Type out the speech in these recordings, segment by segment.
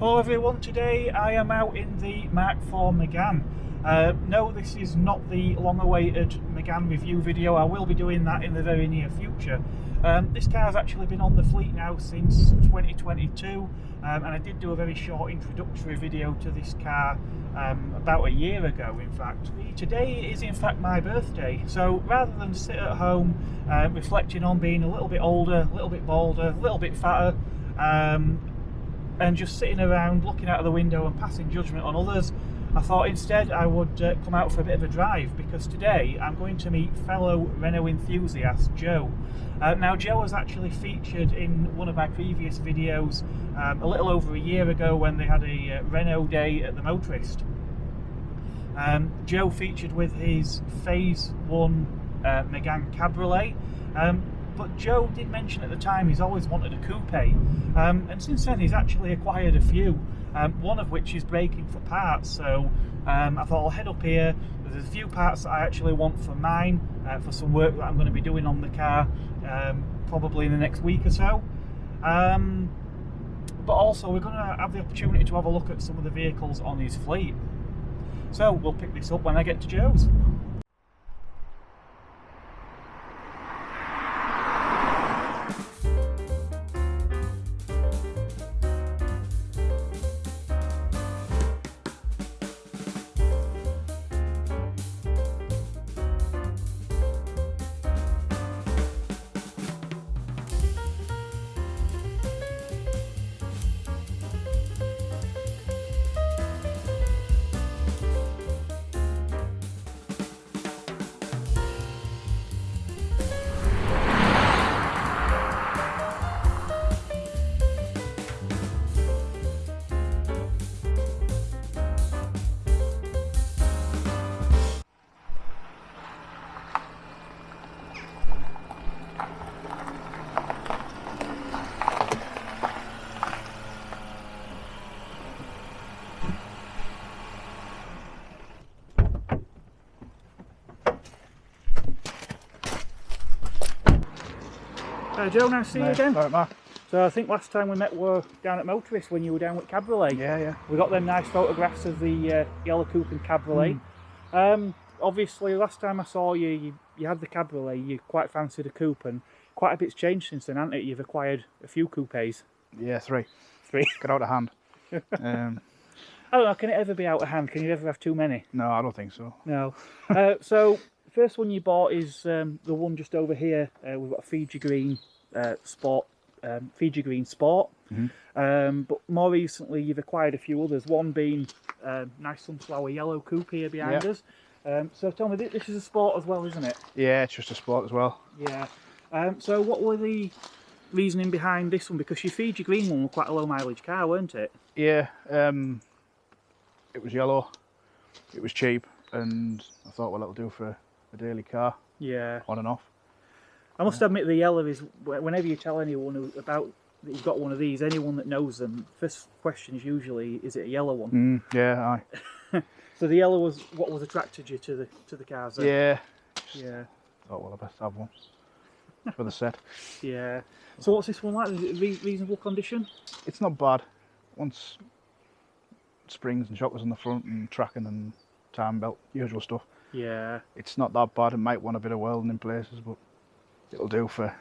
Hello everyone, today I am out in the Mark IV Megane. No, this is not the long-awaited Megane review video. I will be doing that in the very near future. This car has actually been on the fleet now since 2022, and I did do a very short introductory video to this car about a year ago, in fact. Today is in fact my birthday, so rather than sit at home reflecting on being a little bit older, a little bit bolder, a little bit fatter, and just sitting around looking out of the window and passing judgment on others, I thought instead I would come out for a bit of a drive, because today I'm going to meet fellow Renault enthusiast Joe. Now Joe was actually featured in one of my previous videos a little over a year ago when they had a Renault day at the Motorist. Joe featured with his Phase 1 Megane Cabriolet. But Joe did mention at the time he's always wanted a coupe, and since then he's actually acquired a few, one of which is breaking for parts, so I thought I'll head up here. There's a few parts that I actually want for mine, for some work that I'm going to be doing on the car, probably in the next week or so. But also we're going to have the opportunity to have a look at some of the vehicles on his fleet. So we'll pick this up when I get to Joe's. Joe, nice to see you again. Right, Mark. So I think last time we met were down at Motorist when you were down with Cabriolet. Yeah. We got them nice photographs of the yellow coupe and Cabriolet. Obviously last time I saw you, you had the Cabriolet, you quite fancied a coupe, and quite a bit's changed since then, hasn't it? You've acquired a few coupes. Yeah, three. Got out of hand. I don't know, can it ever be out of hand? Can you ever have too many? No, I don't think so. No. So the first one you bought is the one just over here. We've got a Fiji Green Sport. But more recently you've acquired a few others, one being nice sunflower yellow coupe here behind us. So tell me, this is a sport as well, isn't it? Yeah, it's just a sport as well. Yeah. So what were the reasoning behind this one? Because your Fiji Green one was quite a low mileage car, weren't it? Yeah, it was yellow, it was cheap, and I thought, well, it'll do for a daily car. Yeah. On and off. I must admit, the yellow is, whenever you tell anyone about that you've got one of these, anyone that knows them, first question is usually, is it a yellow one? Yeah, aye. So the yellow was what was attracted you to the cars then? Yeah. Thought, well, I best have one for the set. Yeah. So what's this one like? Is it reasonable condition? It's not bad. Once springs and shockers on the front and tracking and time belt, usual stuff. Yeah. It's not that bad. It might want a bit of welding in places, but it'll do for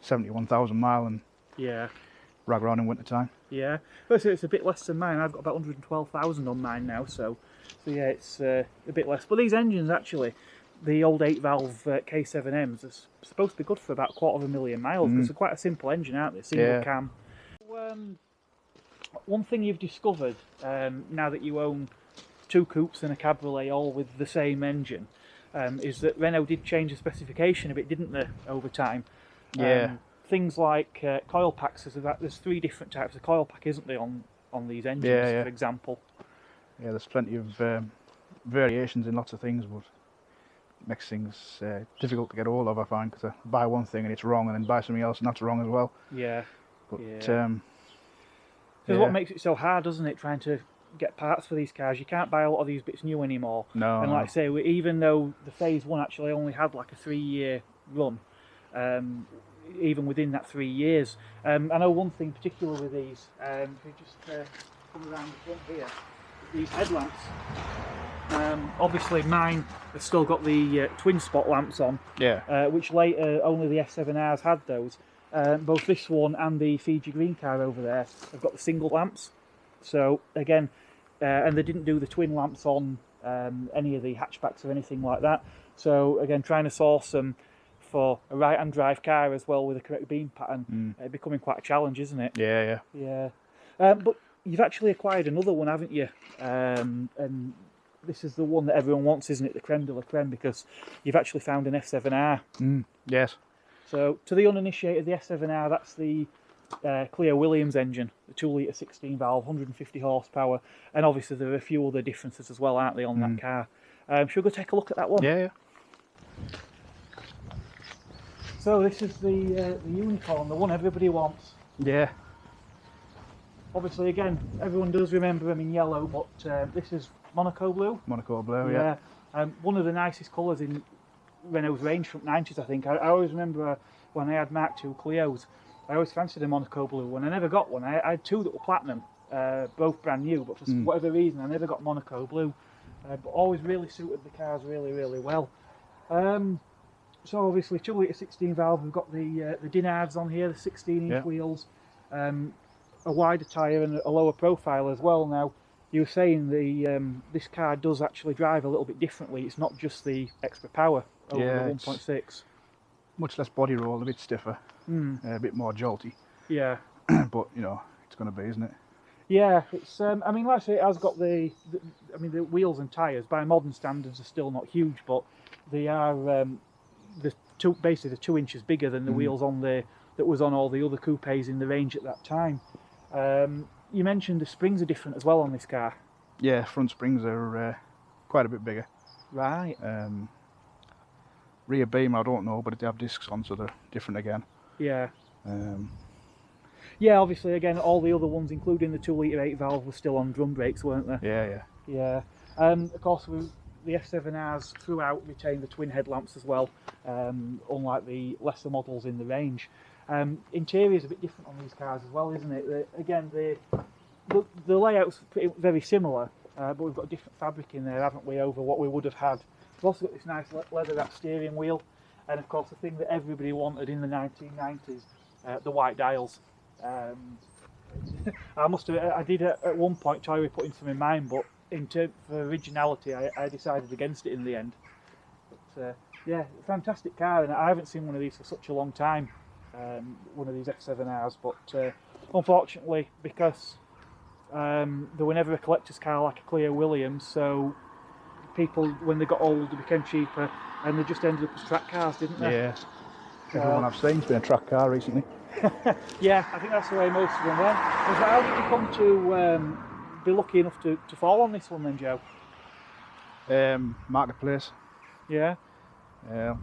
71,000 mile and rag around in winter time. Yeah. Well, so it's a bit less than mine. I've got about 112,000 on mine now, so yeah, it's a bit less. But these engines actually, the old 8-valve K7Ms, are supposed to be good for about 250,000 miles, because they're quite a simple engine, aren't they? Single cam. One thing you've discovered now that you own two coupes and a Cabriolet all with the same engine, is that Renault did change the specification a bit, didn't they, over time? Things like coil packs, there's three different types of coil pack, isn't there, on these engines, for example? Yeah, there's plenty of variations in lots of things, but it makes things difficult to get hold of, I find, because I buy one thing and it's wrong, and then buy something else and that's wrong as well. Yeah. But because what makes it so hard, doesn't it, trying to get parts for these cars? You can't buy a lot of these bits new anymore. No. And like I say, even though the Phase 1 actually only had like a 3-year run, even within that 3 years, I know one thing particular with these, if you just come around the front here, these headlamps. Obviously mine have still got the twin spot lamps on, which later only the F7Rs had those. Both this one and the Fiji Green car over there have got the single lamps. So again, and they didn't do the twin lamps on any of the hatchbacks or anything like that. So again, trying to source them for a right-hand drive car as well with the correct beam pattern, becoming quite a challenge, isn't it? Yeah. But you've actually acquired another one, haven't you? And this is the one that everyone wants, isn't it? The creme de la creme, because you've actually found an F7R. Yes. So to the uninitiated, the F7R, that's the Clio Williams engine, the 2 litre 16 valve, 150 horsepower, and obviously there are a few other differences as well, aren't they, on that car? Should we go take a look at that one? Yeah. So this is the unicorn, the one everybody wants. Yeah. Obviously, again, everyone does remember them in yellow, but this is Monaco blue. Monaco blue, yeah. One of the nicest colours in Renault's range from 90s, I think. I always remember when I had Mark II Clios, I always fancied a Monaco blue one. I never got one. I had two that were platinum, both brand new, but for whatever reason I never got Monaco blue. But always really suited the cars really, really well. So obviously 2 litre 16 valve, we've got the Dinards on here, the 16-inch wheels, a wider tyre and a lower profile as well. Now, you were saying this car does actually drive a little bit differently. It's not just the extra power over the 1.6. Much less body roll, a bit stiffer, a bit more jolty. Yeah. But, you know, it's going to be, isn't it? Yeah, it's. I mean, like I say, it has got the wheels and tyres by modern standards are still not huge, but they are basically the 2 inches bigger than the wheels on that was on all the other coupes in the range at that time. You mentioned the springs are different as well on this car. Yeah, front springs are quite a bit bigger. Right. Rear beam, I don't know, but they have discs on, so they're different again. Yeah. Yeah, obviously, again, all the other ones, including the 2 litre 8 valve, were still on drum brakes, weren't they? Yeah. Of course, the F7Rs throughout retain the twin headlamps as well, unlike the lesser models in the range. Interior is a bit different on these cars as well, isn't it? Again, the layout's very similar, but we've got a different fabric in there, haven't we, over what we would have had. We've also got this nice leather wrapped steering wheel, and of course the thing that everybody wanted in the 1990s, the white dials. I did at one point try to put in some in mine, but in terms of originality, I decided against it in the end. But yeah, fantastic car, and I haven't seen one of these for such a long time. One of these F7Rs, but unfortunately, because there were never a collector's car like a Clio Williams, so people, when they got old, they became cheaper, and they just ended up as track cars, didn't they? Yeah. Everyone I've seen's been a track car recently. Yeah, I think that's the way most of them went. So how did you come to be lucky enough to fall on this one then, Joe? Marketplace. Yeah. I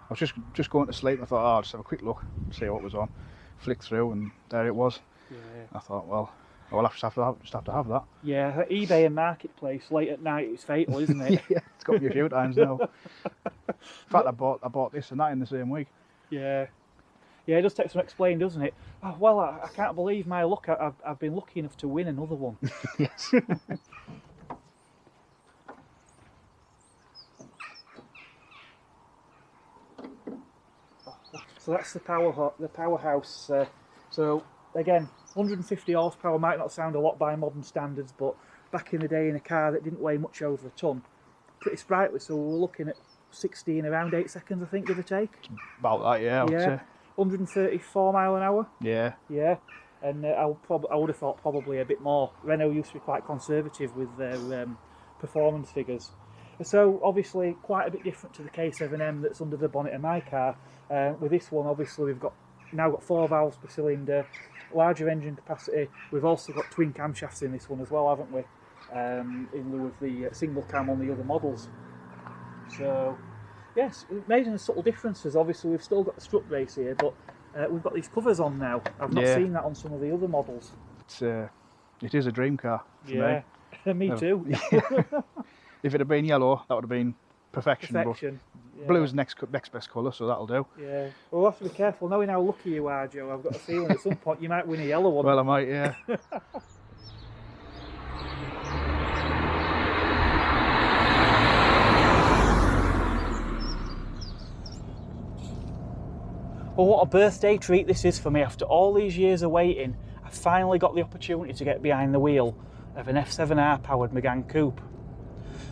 was just going to sleep. I thought, I'll just have a quick look, see what was on. Flick through, and there it was. Yeah. I thought, well, I'll just have to have that. Yeah, eBay and Marketplace late at night is fatal, isn't it? Yeah, it's got me a few times now. In fact, I bought this and that in the same week. Yeah. Yeah, it does take some explaining, doesn't it? Oh, well, I can't believe my luck. I've been lucky enough to win another one. Yes. So that's the powerhouse. So again, 150 horsepower might not sound a lot by modern standards, but back in the day, in a car that didn't weigh much over a ton, pretty sprightly. So we're looking at 60 in around 8 seconds, I think, give or take. About that, yeah. I would say. 134 mile an hour. Yeah. Yeah. And I would have thought probably a bit more. Renault used to be quite conservative with their performance figures. So obviously quite a bit different to the K7M that's under the bonnet of my car. With this one, obviously we've now got 4 valves per cylinder, larger engine capacity. We've also got twin camshafts in this one as well, haven't we? In lieu of the single cam on the other models. So yes, amazing subtle differences. Obviously we've still got the strut brace here, but we've got these covers on now. I've not seen that on some of the other models. It is a dream car for me. Me too. If it had been yellow, that would have been perfection. But blue is next best colour, so that'll do. Yeah. Well, we'll have to be careful. Knowing how lucky you are, Joe, I've got a feeling at some point you might win a yellow one. Well, I might, yeah. Well, what a birthday treat this is for me. After all these years of waiting, I finally got the opportunity to get behind the wheel of an F7R powered Megane Coupe.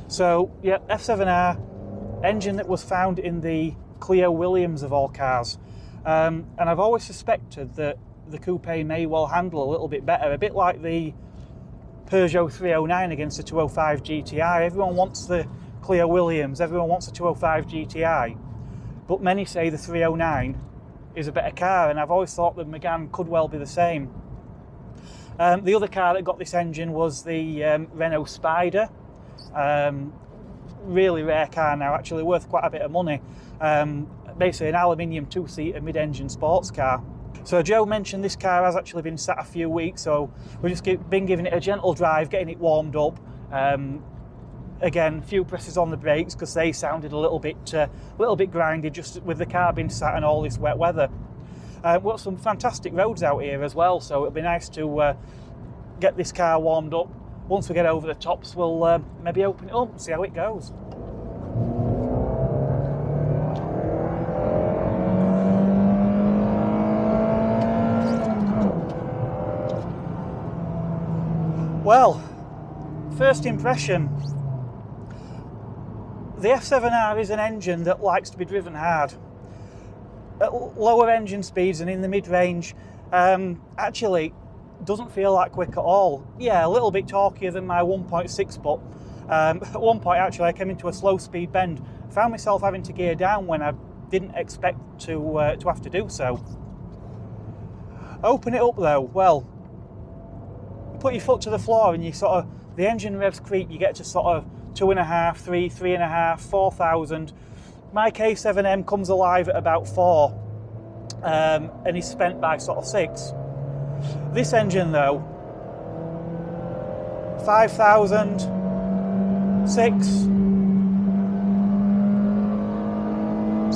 So yeah, F7R, engine that was found in the Clio Williams of all cars. And I've always suspected that the coupe may well handle a little bit better, a bit like the Peugeot 309 against the 205 GTI. Everyone wants the Clio Williams, everyone wants the 205 GTI, but many say the 309 is a better car, and I've always thought the Megane could well be the same. The other car that got this engine was the Renault Spider. Really rare car now, actually worth quite a bit of money. Basically an aluminium two-seater mid-engine sports car. So Joe mentioned this car has actually been sat a few weeks, so we've just been giving it a gentle drive, getting it warmed up. Again, a few presses on the brakes because they sounded a little bit grindy just with the car being sat in all this wet weather. We've got some fantastic roads out here as well, so it'll be nice to get this car warmed up. Once we get over the tops, we'll maybe open it up and see how it goes. Well, first impression, the F7R is an engine that likes to be driven hard. At lower engine speeds and in the mid-range, actually doesn't feel that quick at all. Yeah, a little bit torquier than my 1.6, but at one point actually I came into a slow speed bend, found myself having to gear down when I didn't expect to have to do so. Open it up though, well, put your foot to the floor and you the engine revs creep, you get to 2.5, 3, 3.5, 4,000. My K7M comes alive at about 4 and is spent by 6. This engine though, 5,000, 6,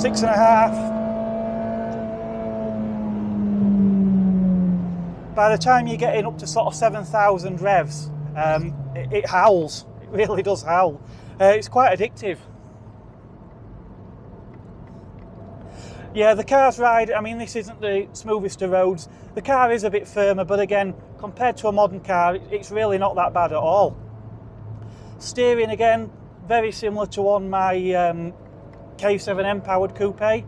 6.5. By the time you're getting up to 7,000 revs, it howls. It really does howl. It's quite addictive. Yeah, the car's ride, I mean, this isn't the smoothest of roads. The car is a bit firmer, but again, compared to a modern car, it's really not that bad at all. Steering, again, very similar to on my K7M powered coupe.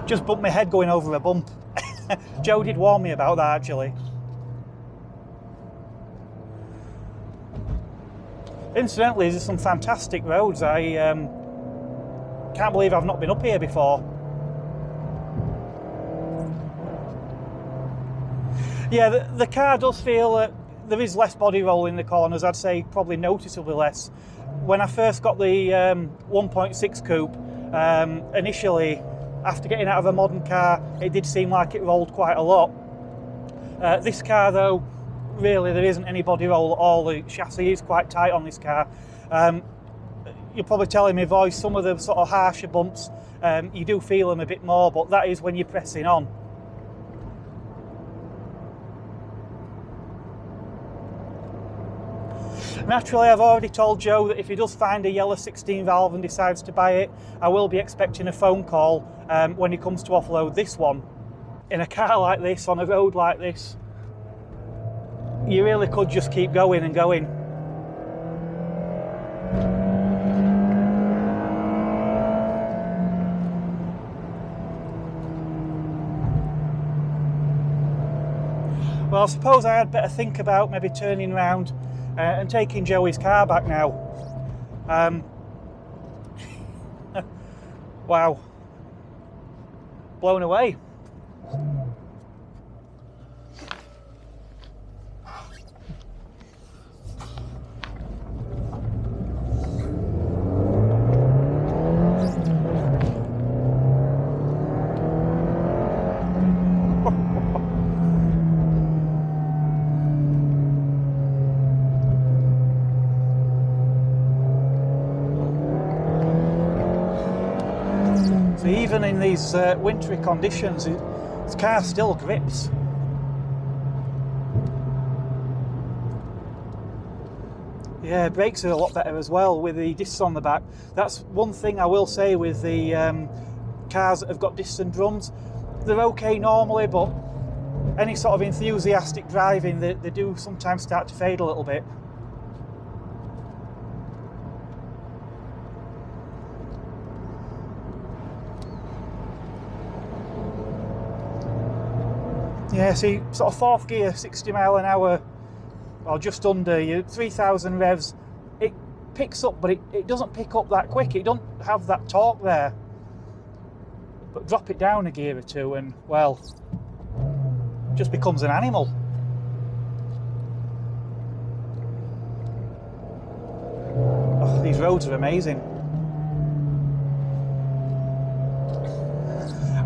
Just bumped my head going over a bump. Joe did warn me about that actually. Incidentally, there's some fantastic roads. I can't believe I've not been up here before. Yeah, the car does feel that there is less body roll in the corners. I'd say probably noticeably less. When I first got the 1.6 coupe, initially, after getting out of a modern car, it did seem like it rolled quite a lot. This car though, really there isn't any body roll at all. The chassis is quite tight on this car. You're probably telling my voice, some of the harsher bumps, you do feel them a bit more, but that is when you're pressing on. Naturally, I've already told Joe that if he does find a yellow 16 valve and decides to buy it, I will be expecting a phone call when he comes to offload this one. In a car like this, on a road like this, you really could just keep going and going. Well, I suppose I had better think about maybe turning round and taking Joey's car back now. Wow. Blown away. Even in these wintry conditions, this car still grips. Yeah, brakes are a lot better as well with the discs on the back. That's one thing I will say with the cars that have got discs and drums. They're okay normally, but any sort of enthusiastic driving, they do sometimes start to fade a little bit. Yeah, see, sort of fourth gear, 60 mile an hour, or just under, you 3,000 revs, it picks up, but it doesn't pick up that quick. It don't have that torque there. But drop it down a gear or two and, well, just becomes an animal. Oh, these roads are amazing.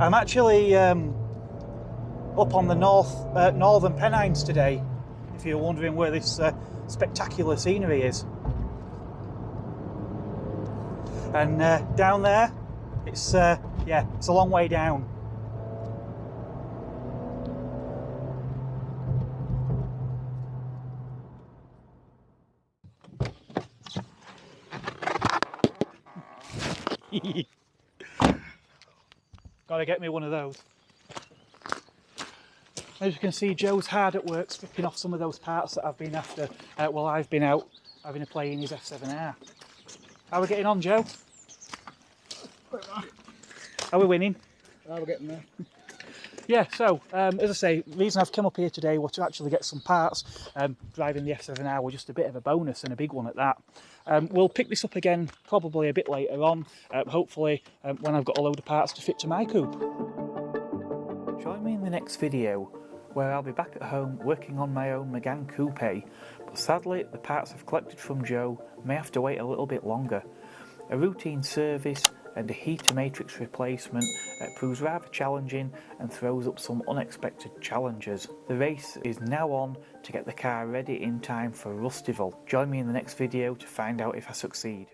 I'm actually up on the northern Pennines today, if you're wondering where this spectacular scenery is. And down there, it's yeah, it's a long way down. Gotta get me one of those. As you can see, Joe's hard at work stripping off some of those parts that I've been after while I've been out having a play in his F7R. How are we getting on, Joe? Are we winning? We're getting there. Yeah, so as I say, the reason I've come up here today was to actually get some parts. Driving the F7R was just a bit of a bonus, and a big one at that. We'll pick this up again probably a bit later on, hopefully when I've got a load of parts to fit to my coupe. Join me in the next video where I'll be back at home working on my own Megane Coupe, but sadly the parts I've collected from Joe may have to wait a little bit longer. A routine service and a heater matrix replacement proves rather challenging and throws up some unexpected challenges. The race is now on to get the car ready in time for Rustival. Join me in the next video to find out if I succeed.